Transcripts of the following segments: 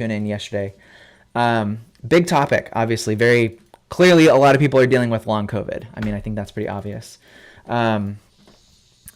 tune in yesterday. Big topic, obviously. Very clearly, a lot of people are dealing with long COVID. I mean, I think that's pretty obvious. All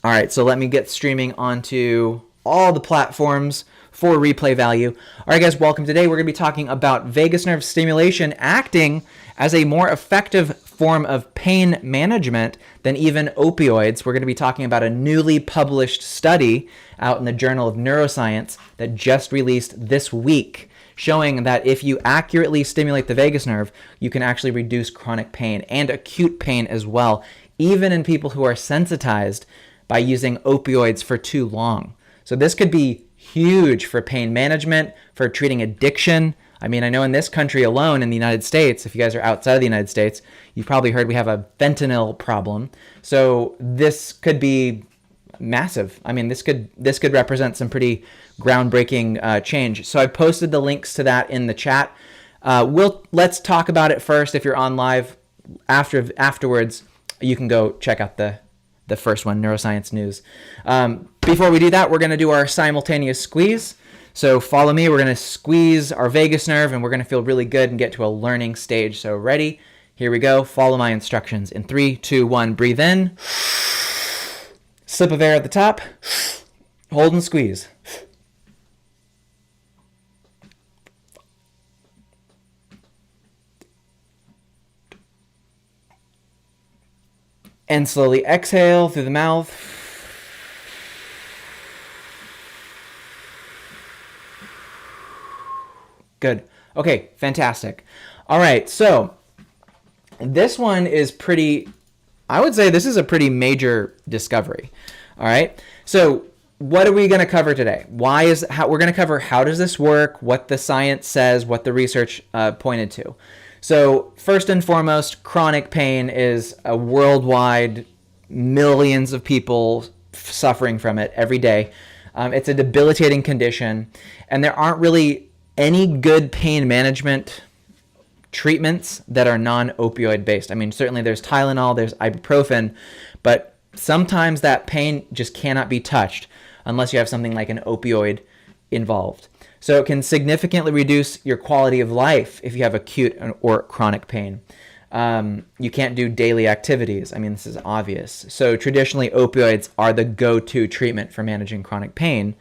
right, so let me get streaming onto all the platforms for replay value. All right, guys, welcome. Today we're going to be talking about vagus nerve stimulation acting as a more effective form of pain management than even opioids. We're going to be talking about a newly published study out in the Journal of Neuroscience that just released this week, showing that if you accurately stimulate the vagus nerve, you can actually reduce chronic pain and acute pain as well, even in people who are sensitized by using opioids for too long. So this could be huge for pain management, for treating addiction. I mean, I know in this country alone, in the United States, if you guys are outside of the United States, you've probably heard we have a fentanyl problem. So this could be massive. I mean, this could represent some pretty groundbreaking change. So I posted the links to that in the chat. Let's talk about it first. If you're on live, afterwards, you can go check out the first one, Neuroscience News. Before we do that, we're going to do our simultaneous squeeze. So follow me. We're going to squeeze our vagus nerve, and we're going to feel really good and get to a learning stage. So ready? Here we go. Follow my instructions. In 3, 2, 1, breathe in. Sip of air at the top. Hold and squeeze. And slowly exhale through the mouth. Good. Okay, fantastic. All right, so this one is pretty, I would say this is a pretty major discovery. All right, so what are we going to cover today? We're going to cover how does this work, what the science says, what the research pointed to. So first and foremost, chronic pain is a worldwide, millions of people suffering from it every day. It's a debilitating condition, and there aren't really any good pain management treatments that are non-opioid based. I mean, certainly there's Tylenol, there's ibuprofen, but sometimes that pain just cannot be touched unless you have something like an opioid involved. So it can significantly reduce your quality of life if you have acute or chronic pain. You can't do daily activities. I mean, this is obvious. So traditionally, opioids are the go-to treatment for managing chronic pain.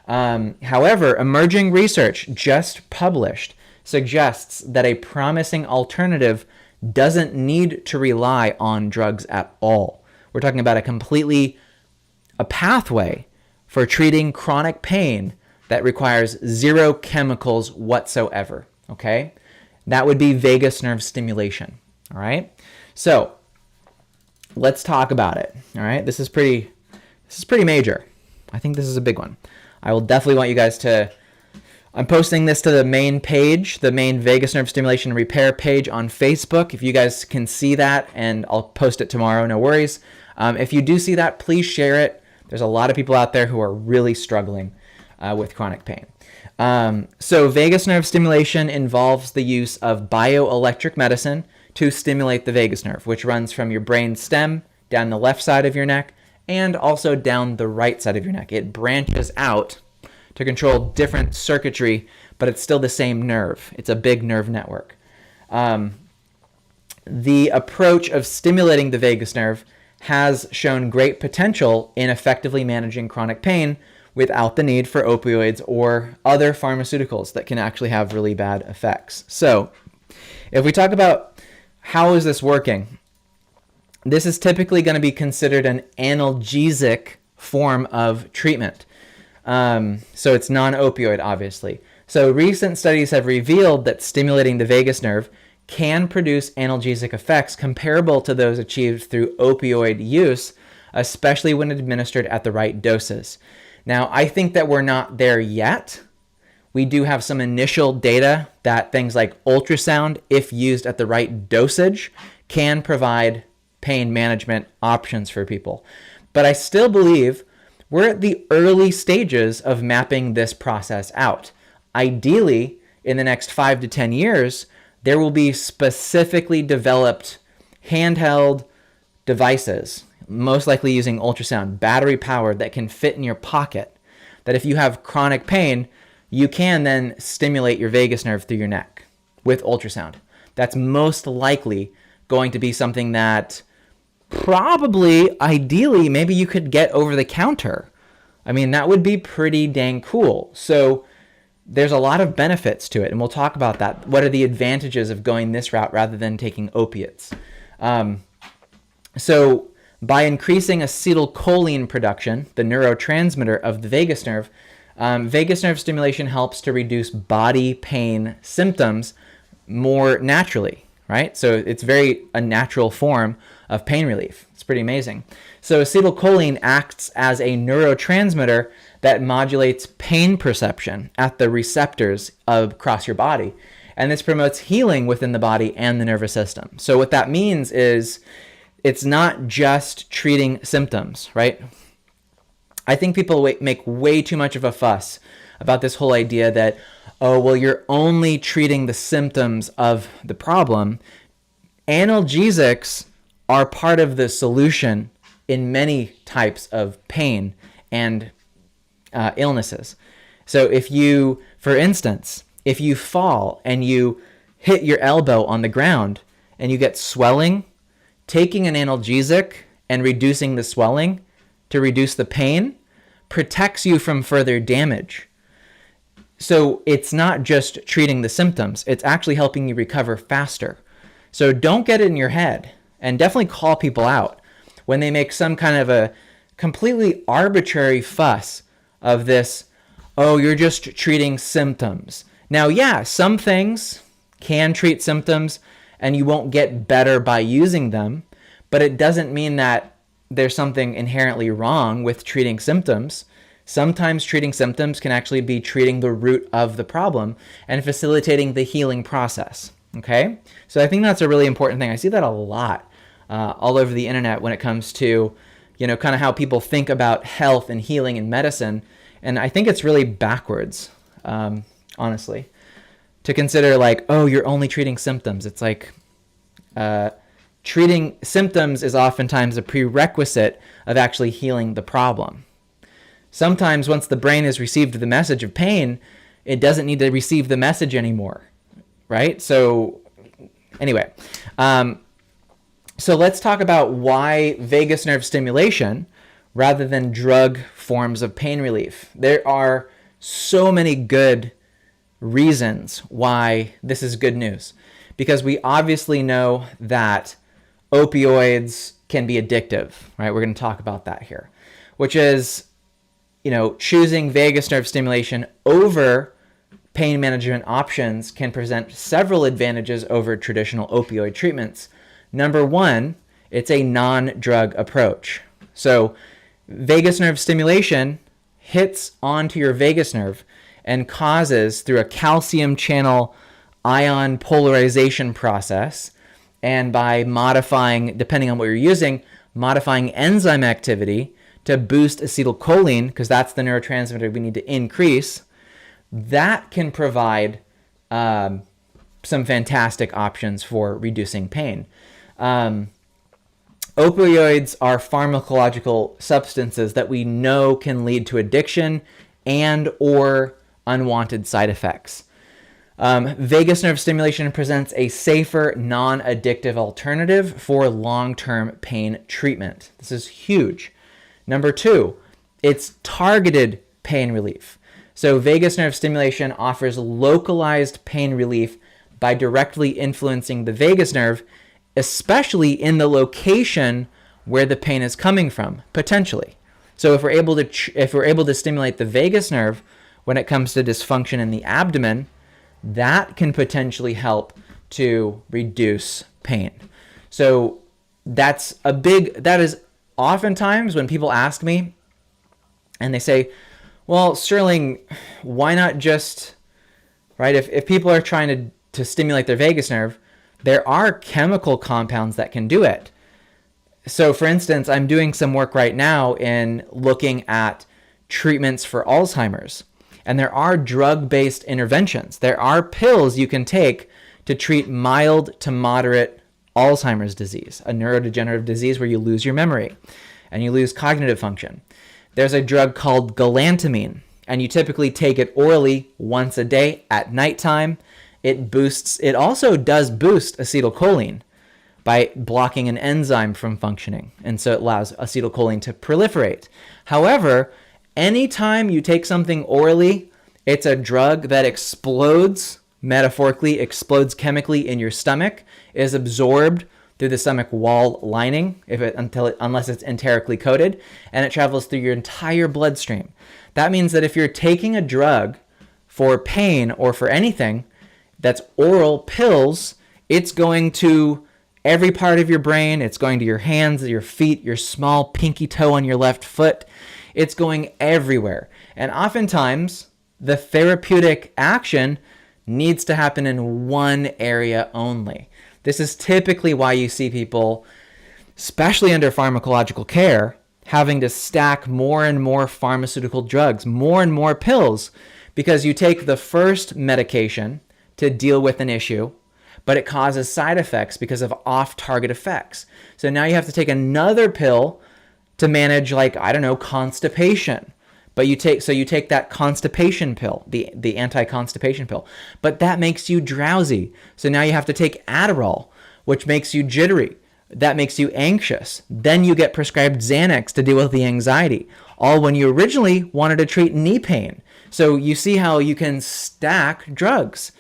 However, emerging research just published suggests that a promising alternative doesn't need to rely on drugs at all. We're talking about a pathway for treating chronic pain that requires zero chemicals whatsoever, okay? That would be vagus nerve stimulation, all right? So let's talk about it, all right? This is pretty major. I think this is a big one. I will definitely want you guys I'm posting this to the main page, the main vagus nerve stimulation and repair page on Facebook. If you guys can see that, and I'll post it tomorrow, no worries. If you do see that, please share it. There's a lot of people out there who are really struggling with chronic pain. So vagus nerve stimulation involves the use of bioelectric medicine to stimulate the vagus nerve, which runs from your brain stem down the left side of your neck and also down the right side of your neck. It branches out to control different circuitry, but it's still the same nerve. It's a big nerve network. The approach of stimulating the vagus nerve has shown great potential in effectively managing chronic pain without the need for opioids or other pharmaceuticals that can actually have really bad effects. So if we talk about how is this working, this is typically going to be considered an analgesic form of treatment. So it's non-opioid, obviously. So recent studies have revealed that stimulating the vagus nerve can produce analgesic effects comparable to those achieved through opioid use, especially when administered at the right doses. Now, I think that we're not there yet. We do have some initial data that things like ultrasound, if used at the right dosage, can provide pain management options for people. But I still believe we're at the early stages of mapping this process out. Ideally, in the next 5 to 10 years, there will be specifically developed handheld devices, most likely using ultrasound, battery powered, that can fit in your pocket, that if you have chronic pain, you can then stimulate your vagus nerve through your neck with ultrasound. That's most likely going to be something that probably, ideally, maybe you could get over the counter. I mean, that would be pretty dang cool. So there's a lot of benefits to it, and we'll talk about that. What are the advantages of going this route rather than taking opiates? So by increasing acetylcholine production, the neurotransmitter of the vagus nerve stimulation helps to reduce body pain symptoms more naturally, right? So it's a natural form of pain relief. It's pretty amazing. So acetylcholine acts as a neurotransmitter that modulates pain perception at the receptors across your body. And this promotes healing within the body and the nervous system. So what that means is it's not just treating symptoms, right? I think people make way too much of a fuss about this whole idea that, oh, well, you're only treating the symptoms of the problem. Analgesics are part of the solution in many types of pain and illnesses. So for instance, if you fall and you hit your elbow on the ground and you get swelling, taking an analgesic and reducing the swelling to reduce the pain protects you from further damage. So it's not just treating the symptoms, it's actually helping you recover faster. So don't get it in your head, and definitely call people out when they make some kind of a completely arbitrary fuss of this, oh, you're just treating symptoms. Now, yeah, some things can treat symptoms and you won't get better by using them, but it doesn't mean that there's something inherently wrong with treating symptoms. Sometimes treating symptoms can actually be treating the root of the problem and facilitating the healing process. Okay? So I think that's a really important thing. I see that a lot all over the internet when it comes to, kind of how people think about health and healing and medicine. And I think it's really backwards, honestly, to consider like, oh, you're only treating symptoms. It's like treating symptoms is oftentimes a prerequisite of actually healing the problem. Sometimes once the brain has received the message of pain, it doesn't need to receive the message anymore, right? So anyway, so let's talk about why vagus nerve stimulation rather than drug forms of pain relief. There are so many good reasons why this is good news, because we obviously know that opioids can be addictive, right? We're going to talk about that here, which is, choosing vagus nerve stimulation over pain management options can present several advantages over traditional opioid treatments. Number one, it's a non-drug approach. So vagus nerve stimulation hits onto your vagus nerve and causes, through a calcium channel ion polarization process, and by modifying, depending on what you're using, modifying enzyme activity to boost acetylcholine, because that's the neurotransmitter we need to increase, that can provide some fantastic options for reducing pain. Opioids are pharmacological substances that we know can lead to addiction and or unwanted side effects. Vagus nerve stimulation presents a safer, non-addictive alternative for long-term pain treatment. This is huge. Number two, it's targeted pain relief. So vagus nerve stimulation offers localized pain relief by directly influencing the vagus nerve, especially in the location where the pain is coming from, potentially. So if we're able to stimulate the vagus nerve when it comes to dysfunction in the abdomen, that can potentially help to reduce pain. So that is oftentimes when people ask me and they say, well, Sterling, why not just, right? If people are trying to stimulate their vagus nerve, there are chemical compounds that can do it. So for instance, I'm doing some work right now in looking at treatments for Alzheimer's. And there are drug-based interventions. There are pills you can take to treat mild to moderate Alzheimer's disease, a neurodegenerative disease where you lose your memory and you lose cognitive function. There's a drug called galantamine and you typically take it orally once a day at nighttime, it also does boost acetylcholine by blocking an enzyme from functioning. And so it allows acetylcholine to proliferate. However, anytime you take something orally, it's a drug that explodes, metaphorically explodes chemically in your stomach, is absorbed through the stomach wall lining unless it's enterically coated, and it travels through your entire bloodstream. That means that if you're taking a drug for pain or for anything that's oral pills, it's going to every part of your brain. It's going to your hands, your feet, your small pinky toe on your left foot. It's going everywhere. And oftentimes, the therapeutic action needs to happen in one area only. This is typically why you see people, especially under pharmacological care, having to stack more and more pharmaceutical drugs, more and more pills, because you take the first medication to deal with an issue, but it causes side effects because of off-target effects. So now you have to take another pill to manage, constipation. But you take that constipation pill, the anti-constipation pill, but that makes you drowsy. So now you have to take Adderall, which makes you jittery. That makes you anxious. Then you get prescribed Xanax to deal with the anxiety, all when you originally wanted to treat knee pain. So you see how you can stack drugs.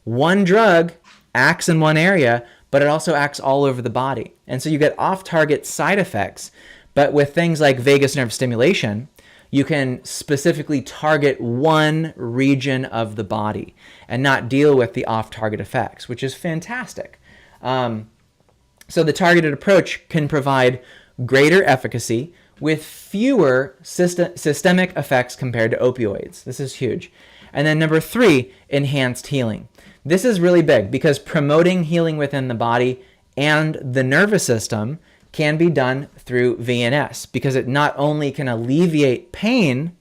One drug acts in one area, but it also acts all over the body. And so you get off-target side effects. But with things like vagus nerve stimulation, you can specifically target one region of the body and not deal with the off-target effects, which is fantastic. So the targeted approach can provide greater efficacy with fewer systemic effects compared to opioids. This is huge. And then number 3, enhanced healing. This is really big because promoting healing within the body and the nervous system can be done through VNS because it not only can alleviate pain,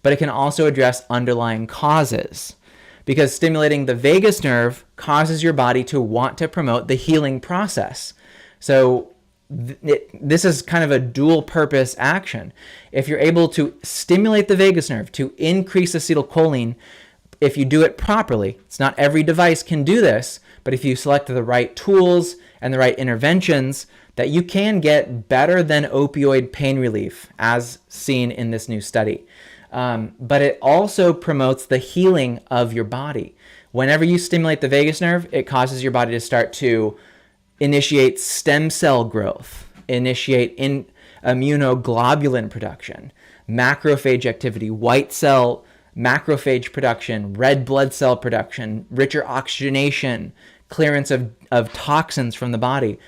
but it can also address underlying causes. Because stimulating the vagus nerve causes your body to want to promote the healing process. So this is kind of a dual purpose action. If you're able to stimulate the vagus nerve to increase acetylcholine, if you do it properly, it's not every device can do this, but if you select the right tools and the right interventions, that you can get better than opioid pain relief, as seen in this new study. But it also promotes the healing of your body. Whenever you stimulate the vagus nerve, it causes your body to start to initiate stem cell growth, initiate immunoglobulin production, macrophage activity, white cell macrophage production, red blood cell production, richer oxygenation, clearance of toxins from the body,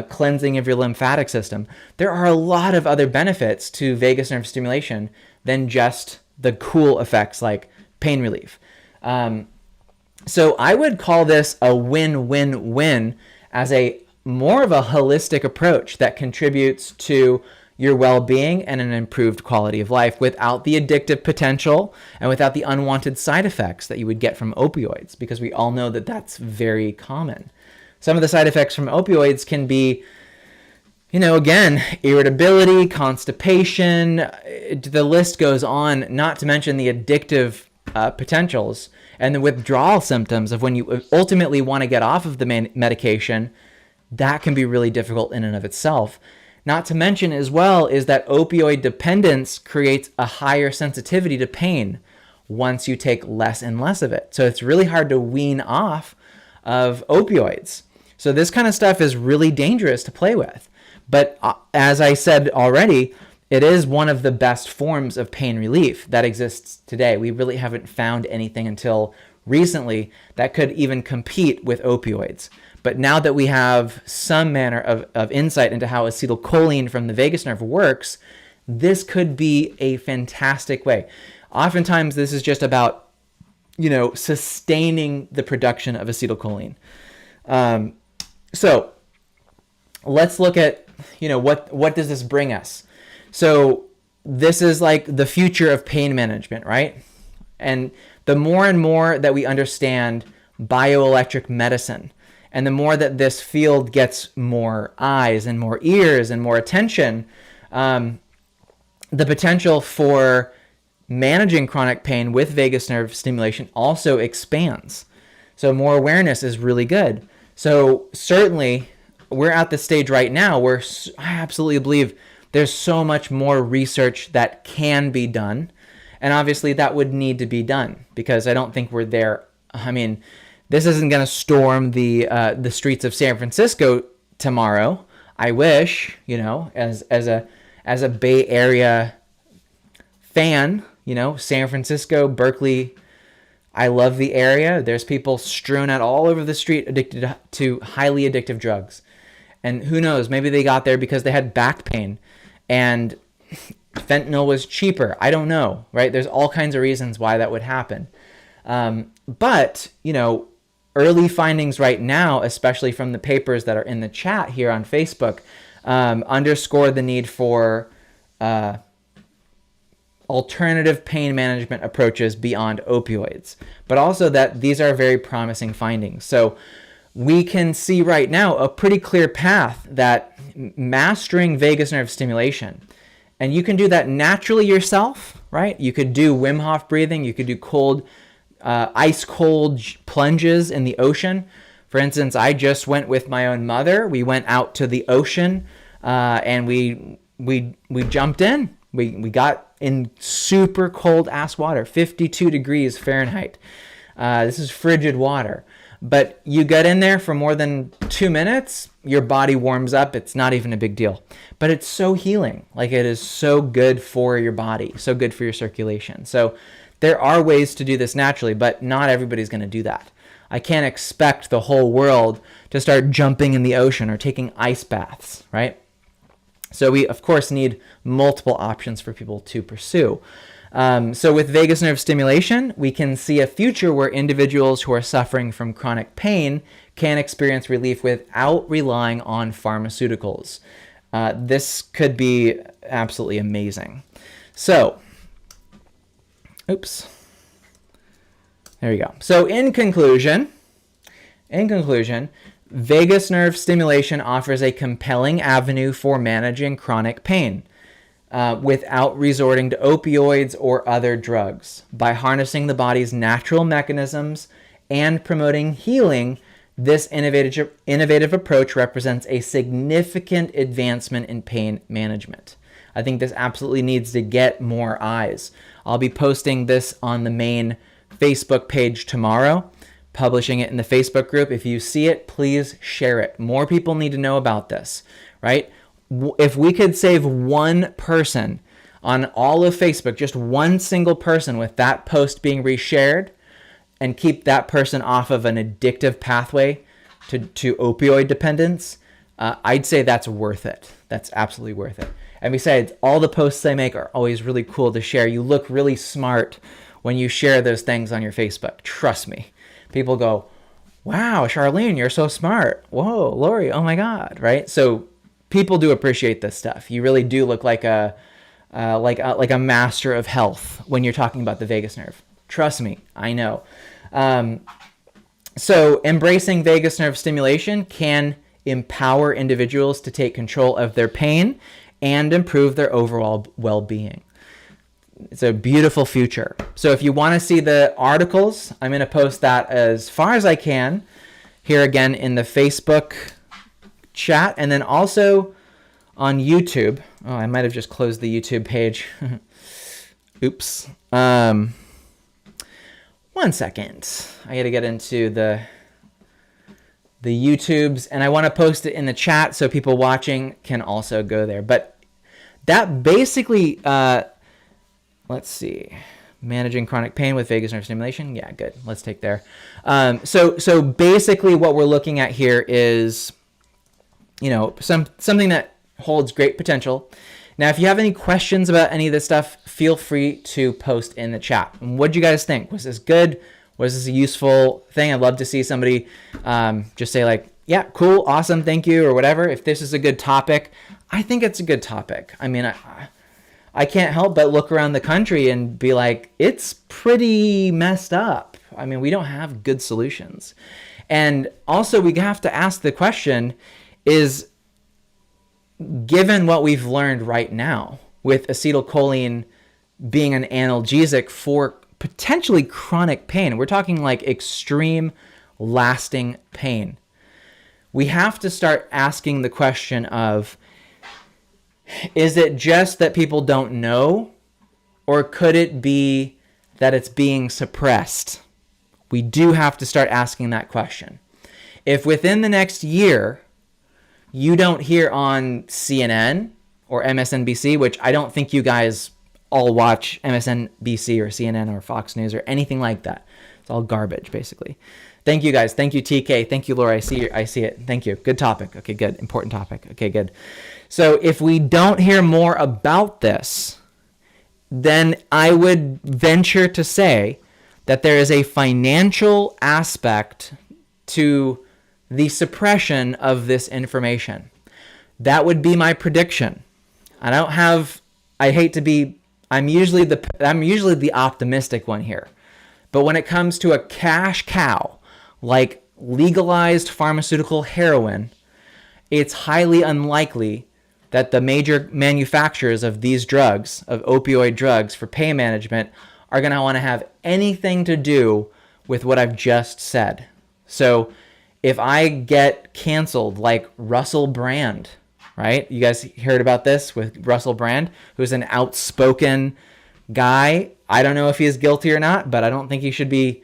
cleansing of your lymphatic system. There are a lot of other benefits to vagus nerve stimulation than just the cool effects like pain relief. So I would call this a win-win-win as a more of a holistic approach that contributes to your well-being and an improved quality of life without the addictive potential and without the unwanted side effects that you would get from opioids, because we all know that that's very common. Some of the side effects from opioids can be, again, irritability, constipation, the list goes on, not to mention the addictive potentials and the withdrawal symptoms of when you ultimately want to get off of the medication. That can be really difficult in and of itself. Not to mention as well is that opioid dependence creates a higher sensitivity to pain once you take less and less of it. So it's really hard to wean off of opioids. So this kind of stuff is really dangerous to play with. But as I said already, it is one of the best forms of pain relief that exists today. We really haven't found anything until recently that could even compete with opioids. But now that we have some manner of insight into how acetylcholine from the vagus nerve works, this could be a fantastic way. Oftentimes, this is just about, sustaining the production of acetylcholine. So let's look at, what does this bring us? So this is like the future of pain management, right? And the more and more that we understand bioelectric medicine, and the more that this field gets more eyes and more ears and more attention, the potential for managing chronic pain with vagus nerve stimulation also expands. So more awareness is really good. So certainly we're at the stage right now where I absolutely believe there's so much more research that can be done. And obviously that would need to be done because I don't think we're there. I mean, this isn't going to storm the streets of San Francisco tomorrow. I wish, as a Bay Area fan, San Francisco, Berkeley, I love the area. There's people strewn out all over the street addicted to highly addictive drugs. And who knows, maybe they got there because they had back pain and fentanyl was cheaper. I don't know, right? There's all kinds of reasons why that would happen. But, early findings right now, especially from the papers that are in the chat here on Facebook, underscore the need for alternative pain management approaches beyond opioids, but also that these are very promising findings. So we can see right now a pretty clear path that mastering vagus nerve stimulation, and you can do that naturally yourself, right? You could do Wim Hof breathing. You could do ice cold plunges in the ocean. For instance, I just went with my own mother. We went out to the ocean and we jumped in. We got in super cold ass water, 52 degrees Fahrenheit. This is frigid water. But you get in there for more than 2 minutes, your body warms up. It's not even a big deal. But it's so healing. Like, it is so good for your body, so good for your circulation. So there are ways to do this naturally, but not everybody's going to do that. I can't expect the whole world to start jumping in the ocean or taking ice baths, right? So we, of course, need multiple options for people to pursue. So with vagus nerve stimulation, we can see a future where individuals who are suffering from chronic pain can experience relief without relying on pharmaceuticals. This could be absolutely amazing. So, oops. There you go. So in conclusion, vagus nerve stimulation offers a compelling avenue for managing chronic pain without resorting to opioids or other drugs. By harnessing the body's natural mechanisms and promoting healing, this innovative approach represents a significant advancement in pain management. I think this absolutely needs to get more eyes. I'll be posting this on the main Facebook page tomorrow, publishing it in the Facebook group. If you see it, please share it. More people need to know about this, right? If we could save one person on all of Facebook, just one single person with that post being reshared, and keep that person off of an addictive pathway to opioid dependence, I'd say that's worth it. That's absolutely worth it. And besides, all the posts I make are always really cool to share. You look really smart when you share those things on your Facebook. Trust me. People go, wow, Charlene, you're so smart. Whoa, Lori, oh my God, right? So people do appreciate this stuff. You really do look like a master of health when you're talking about the vagus nerve. Trust me, I know. So embracing vagus nerve stimulation can empower individuals to take control of their pain and improve their overall well-being. It's a beautiful future. So if you want to see the articles, I'm going to post that as far as I can here again in the Facebook chat, and then also on YouTube. Oh, I might have just closed the YouTube page. Oops. 1 second. I got to get into the YouTubes, and I want to post it in the chat so people watching can also go there. But that basically, let's see, managing chronic pain with vagus nerve stimulation. Yeah, good. Let's take there. So basically what we're looking at here is, something that holds great potential. Now, if you have any questions about any of this stuff, feel free to post in the chat. And what do you guys think? Was this good? Was this a useful thing? I'd love to see somebody just say like, yeah, cool, awesome, thank you, or whatever. If this is a good topic, I think it's a good topic. I mean, I can't help but look around the country and be like, it's pretty messed up. I mean, we don't have good solutions. And also we have to ask the question is, given what we've learned right now with acetylcholine being an analgesic for potentially chronic pain. We're talking like extreme lasting pain. We have to start asking the question of, is it just that people don't know, or could it be that it's being suppressed? We do have to start asking that question. If within the next year you don't hear on CNN or MSNBC, which I don't think you guys all watch MSNBC or CNN or Fox News or anything like that. It's all garbage, basically. Thank you guys. Thank you, TK. Thank you, Laura. I see it. Thank you. Good topic. Okay, good. Important topic. Okay, good. So if we don't hear more about this, then I would venture to say that there is a financial aspect to the suppression of this information. That would be my prediction. I'm usually the optimistic one here. But when it comes to a cash cow, like legalized pharmaceutical heroin, it's highly unlikely that the major manufacturers of these drugs, of opioid drugs for pain management, are going to want to have anything to do with what I've just said. So if I get canceled like Russell Brand, right? You guys heard about this with Russell Brand, who's an outspoken guy. I don't know if he is guilty or not, but I don't think he should be,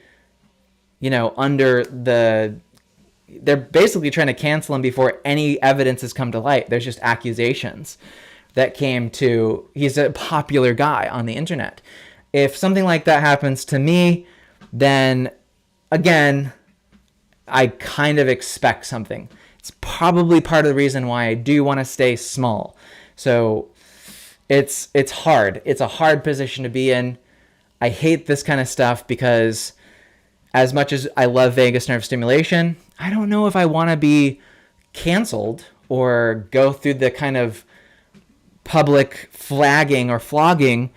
they're basically trying to cancel him before any evidence has come to light. There's just accusations that came to, he's a popular guy on the internet. If something like that happens to me, then again, I kind of expect something. It's probably part of the reason why I do want to stay small. So it's hard. It's a hard position to be in. I hate this kind of stuff because as much as I love vagus nerve stimulation, I don't know if I want to be canceled or go through the kind of public flagging or flogging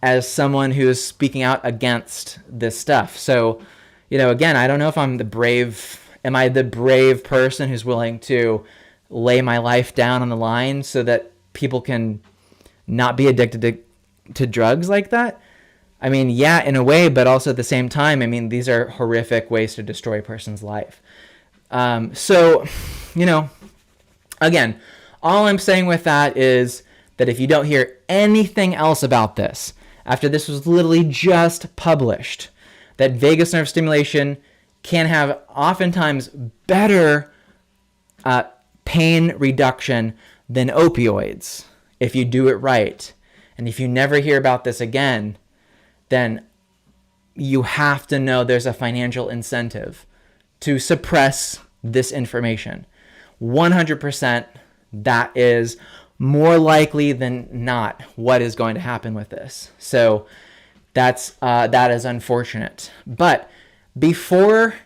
as someone who is speaking out against this stuff. So, again, I don't know if am I the brave person who's willing to lay my life down on the line so that people can not be addicted to drugs like that? I mean, yeah, in a way, but also at the same time, I mean, these are horrific ways to destroy a person's life. So, again, all I'm saying with that is that if you don't hear anything else about this, after this was literally just published, that vagus nerve stimulation can have oftentimes better pain reduction than opioids if you do it right. And if you never hear about this again, then you have to know there's a financial incentive to suppress this information. 100%, that is more likely than not what is going to happen with this. So that is unfortunate. But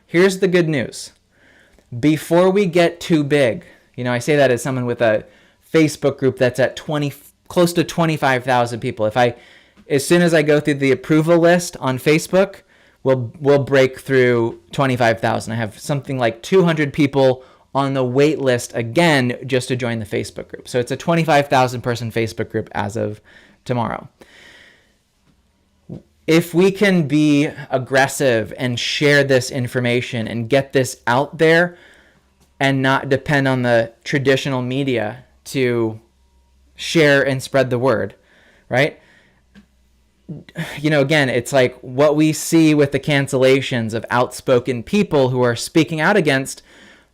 here's the good news. Before we get too big, I say that as someone with a Facebook group that's at close to 25,000 people. As soon as I go through the approval list on Facebook, we'll break through 25,000. I have something like 200 people on the wait list again just to join the Facebook group. So it's a 25,000 person Facebook group as of tomorrow. If we can be aggressive and share this information and get this out there and not depend on the traditional media to share and spread the word, right? Again, it's like what we see with the cancellations of outspoken people who are speaking out against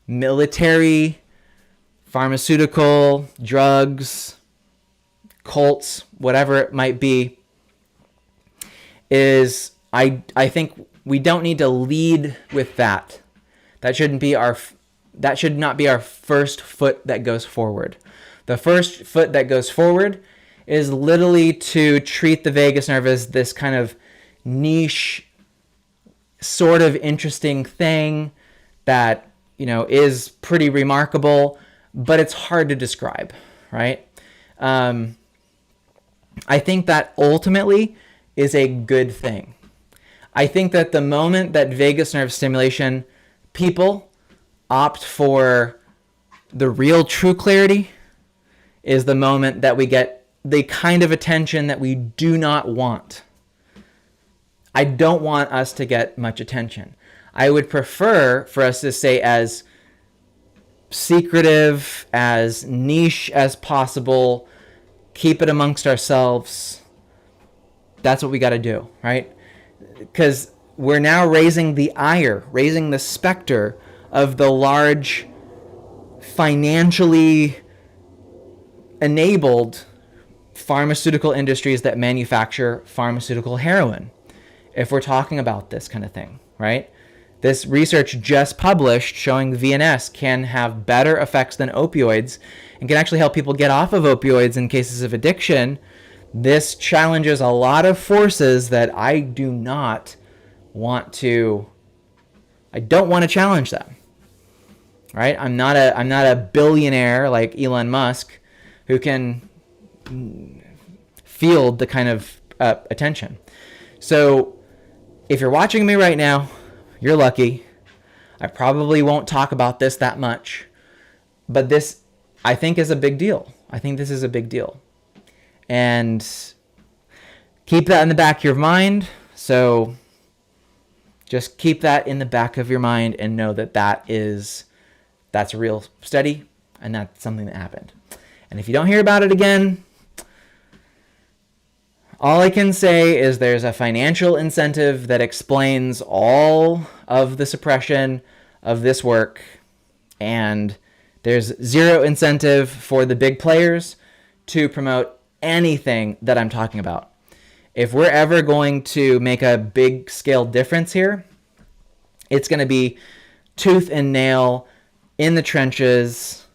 military, pharmaceutical, drugs, cults, whatever it might be, is I think we don't need to lead with that. That should not be our first foot that goes forward. The first foot that goes forward is literally to treat the vagus nerve as this kind of niche, sort of interesting thing that, is pretty remarkable, but it's hard to describe, right? I think that ultimately is a good thing. I think that the moment that vagus nerve stimulation people opt for the real true clarity is the moment that we get the kind of attention that we do not want. I don't want us to get much attention. I would prefer for us to stay as secretive, as niche as possible, keep it amongst ourselves. That's what we got to do, right? Because we're now raising the ire, raising the specter of the large, financially enabled pharmaceutical industries that manufacture pharmaceutical heroin, if we're talking about this kind of thing, right? This research just published showing VNS can have better effects than opioids and can actually help people get off of opioids in cases of addiction. This challenges a lot of forces that I don't want to challenge them, right? I'm not a billionaire like Elon Musk who can field the kind of attention. So if you're watching me right now, you're lucky. I probably won't talk about this that much, but this, I think, is a big deal. I think this is a big deal. And keep that in the back of your mind. So just keep that in the back of your mind and know that that's a real study and that's something that happened. And if you don't hear about it again, all I can say is there's a financial incentive that explains all of the suppression of this work, and there's zero incentive for the big players to promote anything that I'm talking about. If we're ever going to make a big scale difference here, it's going to be tooth and nail in the trenches,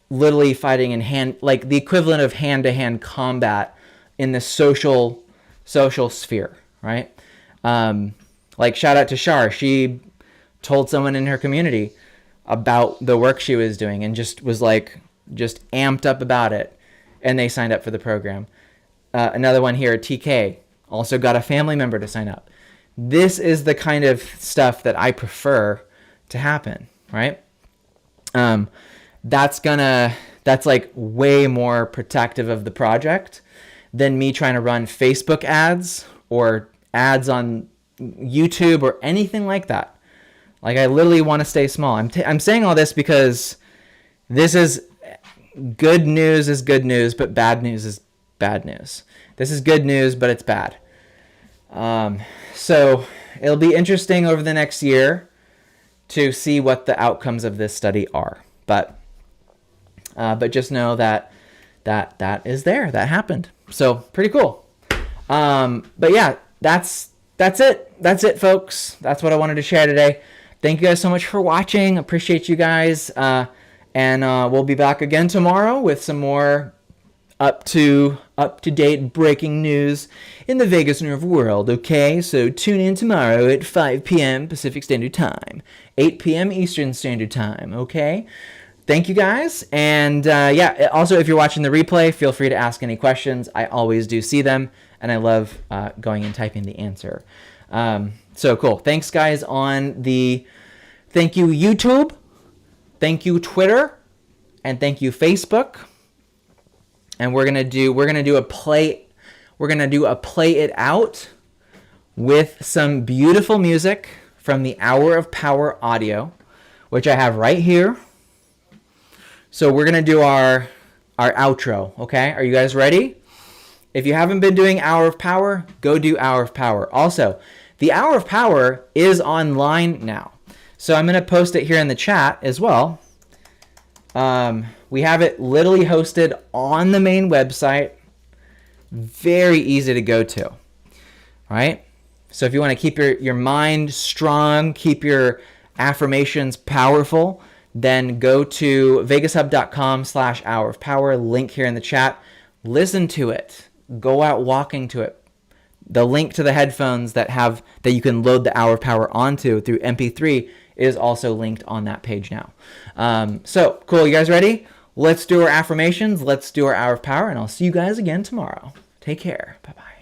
literally fighting in hand, like the equivalent of hand-to-hand combat in the social sphere, right? Like shout out to Shar. She told someone in her community about the work she was doing and just was amped up about it. And they signed up for the program. Another one here, TK, also got a family member to sign up. This is the kind of stuff that I prefer to happen, right? That's like way more protective of the project than me trying to run Facebook ads or ads on YouTube or anything like that. Like, I literally want to stay small. I'm saying all this because this is good news, but bad news is bad news. This is good news, but it's bad. So it'll be interesting over the next year to see what the outcomes of this study are. But just know that is there. That happened. So pretty cool. But yeah, that's it. That's it, folks. That's what I wanted to share today. Thank you guys so much for watching. Appreciate you guys. And we'll be back again tomorrow with some more up to date breaking news in the Vegas Nerve world. Okay, so tune in tomorrow at 5 p.m. Pacific Standard Time, 8 p.m. Eastern Standard Time. Okay. Thank you guys. And yeah, also if you're watching the replay, feel free to ask any questions. I always do see them, and I love going and typing the answer. So cool. Thanks guys thank you YouTube, thank you Twitter, and thank you Facebook. And we're gonna do a play it out with some beautiful music from the Hour of Power audio, which I have right here. So we're going to do our outro, okay? Are you guys ready? If you haven't been doing Hour of Power, go do Hour of Power. Also, the Hour of Power is online now. So I'm going to post it here in the chat as well. We have it literally hosted on the main website. Very easy to go to, all right? So if you want to keep your mind strong, keep your affirmations powerful, then go to vegas.hub.com/hour of power, link here in the chat. Listen to it. Go out walking to it. The link to the headphones that you can load the Hour of Power onto through MP3 is also linked on that page now. So cool. You guys ready? Let's do our affirmations. Let's do our Hour of Power, and I'll see you guys again tomorrow. Take care. Bye-bye.